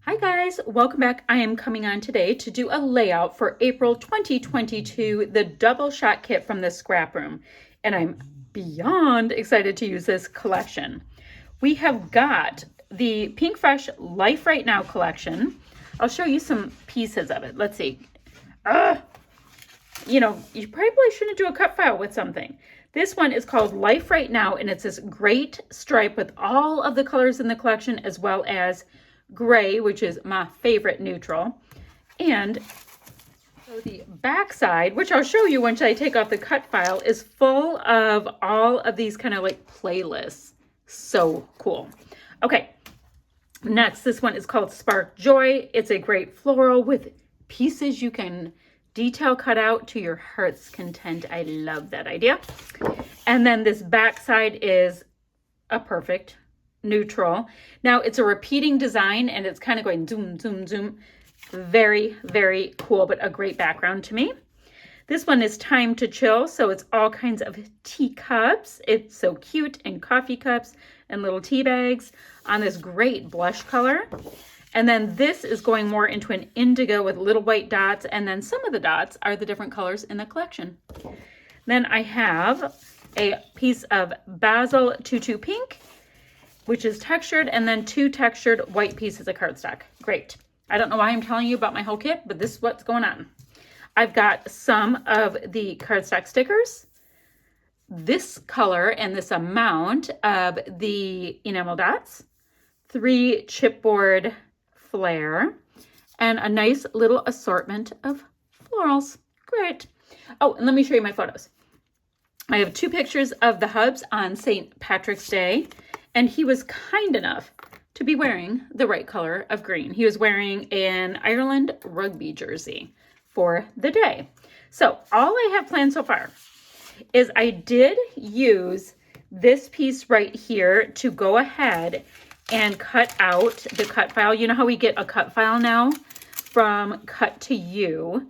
Hi guys, welcome back. I am coming on today to do a layout for April 2022, the double shot kit from the scrap room. And I'm beyond excited to use this collection. We have got the Pink Fresh Life Right Now collection. I'll show you some pieces of it. Let's see. You probably shouldn't do a cut file with something. This one is called Life Right Now, and it's this great stripe with all of the colors in the collection, as well as gray, which is my favorite neutral. And so the back side, which I'll show you once I take off the cut file, is full of all of these kind of like playlists. So cool. Okay, next, this one is called Spark Joy. It's a great floral with pieces you can detail cut out to your heart's content. I love that idea. And then this back side is a perfect neutral. Now it's a repeating design and it's kind of going zoom, zoom, zoom. Very, very cool, but a great background to me. This one is Time to Chill. So it's all kinds of teacups. It's so cute, and coffee cups and little tea bags on this great blush color. And then this is going more into an indigo with little white dots. And then some of the dots are the different colors in the collection. Then I have a piece of Basil Tutu Pink, which is textured, and then 2 textured white pieces of cardstock. Great. I don't know why I'm telling you about my whole kit, but this is what's going on. I've got some of the cardstock stickers, this color and this amount of the enamel dots, 3 chipboard flare, and a nice little assortment of florals. Great. Oh, and let me show you my photos. I have 2 pictures of the hubs on St. Patrick's Day. And he was kind enough to be wearing the right color of green. He was wearing an Ireland rugby jersey for the day. So all I have planned so far is I did use this piece right here to go ahead and cut out the cut file. You know how we get a cut file now from Cut to You?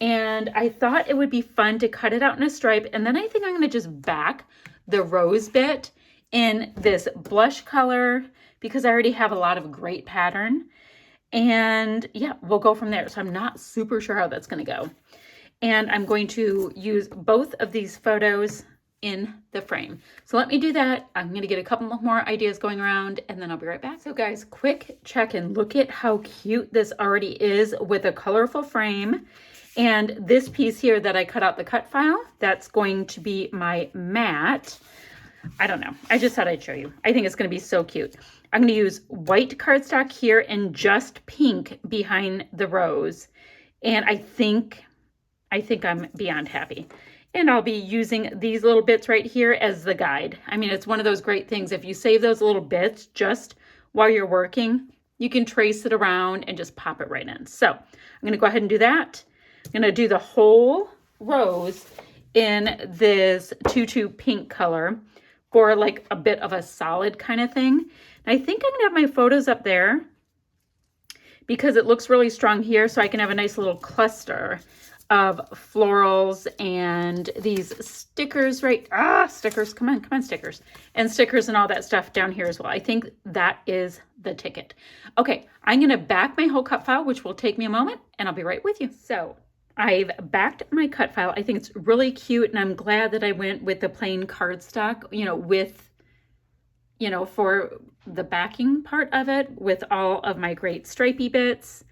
And I thought it would be fun to cut it out in a stripe. And then I think I'm going to just back the rose bit in this blush color because I already have a lot of great pattern. And yeah, we'll go from there. So I'm not super sure how that's going to go. And I'm going to use both of these photos in the frame. So let me do that. I'm going to get a couple more ideas going around and then I'll be right back. So guys, quick check and look at how cute this already is with a colorful frame. And this piece here that I cut out the cut file, that's going to be my mat. I don't know. I just thought I'd show you. I think it's going to be so cute. I'm going to use white cardstock here and just pink behind the rose. And I think I'm beyond happy. And I'll be using these little bits right here as the guide. I mean, it's one of those great things. If you save those little bits just while you're working, you can trace it around and just pop it right in. So I'm going to go ahead and do that. I'm going to do the whole rose in this tutu pink color for like a bit of a solid kind of thing. And I think I'm gonna have my photos up there because it looks really strong here, so I can have a nice little cluster of florals and these stickers, right? Stickers, come on, stickers. And stickers and all that stuff down here as well. I think that is the ticket. Okay, I'm gonna back my whole cut file, which will take me a moment, and I'll be right with you. So I've backed my cut file. I think it's really cute, and I'm glad that I went with the plain cardstock, for the backing part of it with all of my great stripy bits.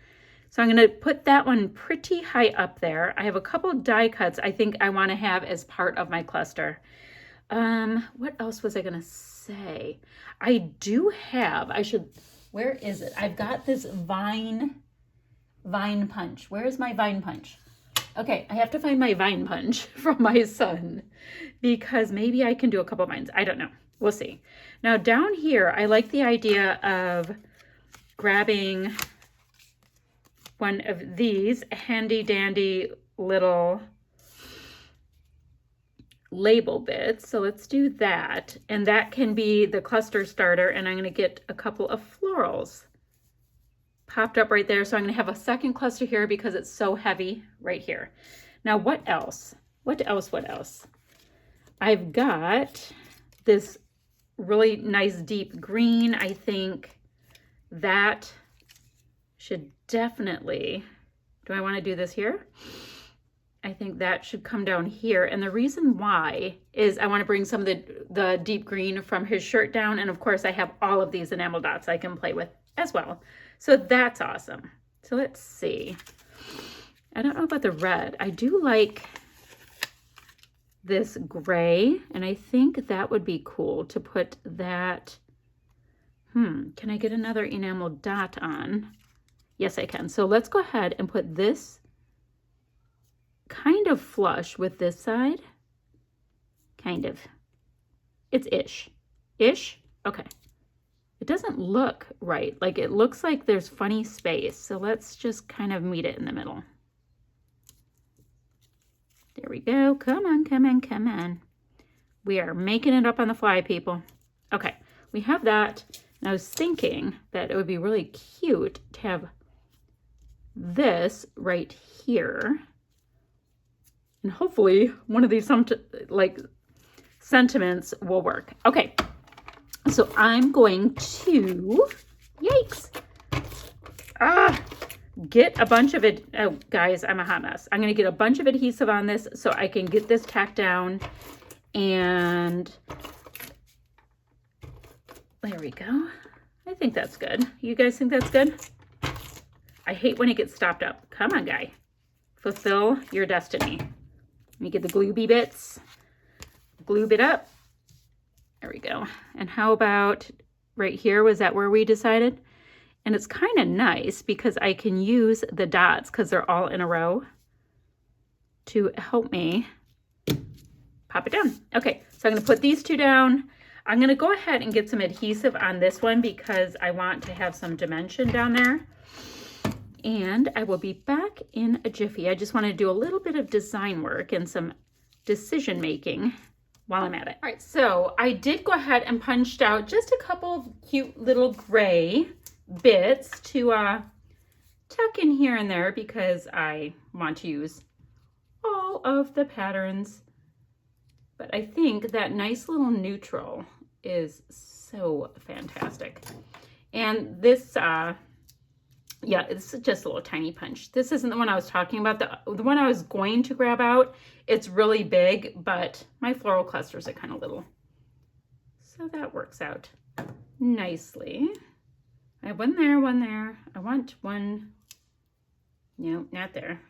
So I'm going to put that one pretty high up there. I have a couple die cuts I think I want to have as part of my cluster. What else was I going to say? Where is it? I've got this vine punch. Where's my vine punch? Okay, I have to find my vine punch from my son because maybe I can do a couple of vines. I don't know. We'll see. Now down here, I like the idea of grabbing one of these handy dandy little label bits. So let's do that. And that can be the cluster starter. And I'm going to get a couple of florals popped up right there. So I'm going to have a second cluster here because it's so heavy right here. Now, what else? What else? I've got this really nice deep green. I think that should definitely, do I want to do this here? I think that should come down here. And the reason why is I want to bring some of the deep green from his shirt down. And of course I have all of these enamel dots I can play with as well. So that's awesome. So let's see. I don't know about the red. I do like this gray, and I think that would be cool to put that. Can I get another enamel dot on? Yes, I can. So let's go ahead and put this kind of flush with this side. Kind of. It's ish. Ish? Okay. It doesn't look right. Like, it looks like there's funny space. So let's just kind of meet it in the middle. There we go. Come on, come on, come on. We are making it up on the fly, people. Okay, we have that. And I was thinking that it would be really cute to have this right here. And hopefully one of these sentiments will work. Okay, so I'm going to, yikes, get a bunch of it. Oh, guys, I'm a hot mess. I'm going to get a bunch of adhesive on this so I can get this tacked down. And there we go. I think that's good. You guys think that's good? I hate when it gets stopped up. Come on, guy. Fulfill your destiny. Let me get the glue bits. Glue it up. There we go. And how about right here? Was that where we decided? And it's kind of nice because I can use the dots because they're all in a row to help me pop it down. Okay, so I'm going to put these two down. I'm going to go ahead and get some adhesive on this one because I want to have some dimension down there. And I will be back in a jiffy. I just want to do a little bit of design work and some decision making while I'm at it. All right, so I did go ahead and punched out just a couple of cute little gray bits to tuck in here and there because I want to use all of the patterns. But I think that nice little neutral is so fantastic. And this, yeah, it's just a little tiny punch. This isn't the one I was talking about. The one I was going to grab out, it's really big, but my floral clusters are kind of little. So that works out nicely. I have one there, one there. I want one, no, not there.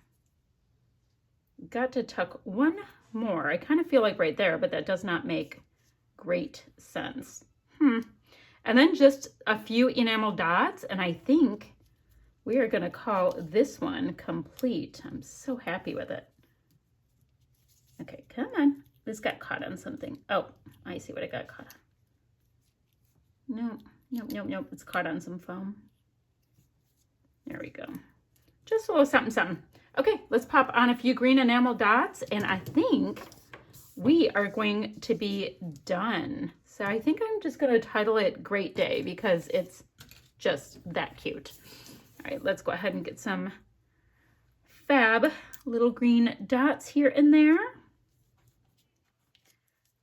Got to tuck one more. I kind of feel like right there, but that does not make great sense. And then just a few enamel dots, and I think we are going to call this one complete. I'm so happy with it. Okay, come on. This got caught on something. Oh, I see what it got caught on. No, nope, nope, nope. It's caught on some foam. There we go. Just a little something, something. Okay, let's pop on a few green enamel dots, and I think we are going to be done. So I think I'm just going to title it Great Day because it's just that cute. All right, let's go ahead and get some fab little green dots here and there.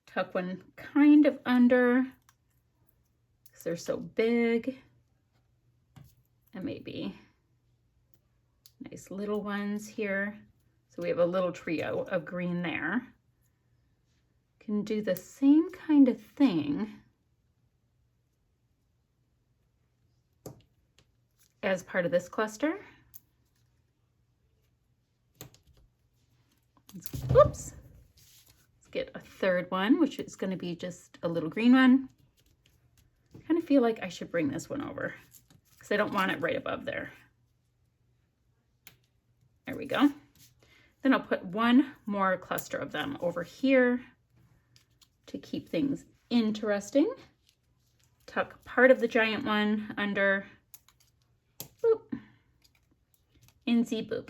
Tuck one kind of under because they're so big. And maybe nice little ones here. So we have a little trio of green there. Can do the same kind of thing as part of this cluster. Oops. Let's get a third one, which is going to be just a little green one. I kind of feel like I should bring this one over because I don't want it right above there. There we go. Then I'll put one more cluster of them over here to keep things interesting. Tuck part of the giant one under. Boop. Insy boop.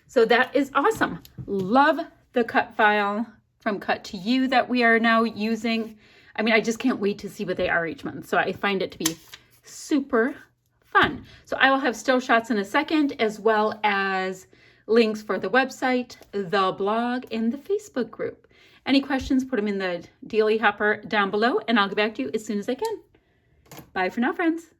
So that is awesome. Love the cut file from Cut to You that we are now using. I mean, I just can't wait to see what they are each month. So I find it to be super fun. So I will have still shots in a second, as well as links for the website, the blog, and the Facebook group. Any questions, put them in the dealy hopper down below, and I'll get back to you as soon as I can. Bye for now, friends.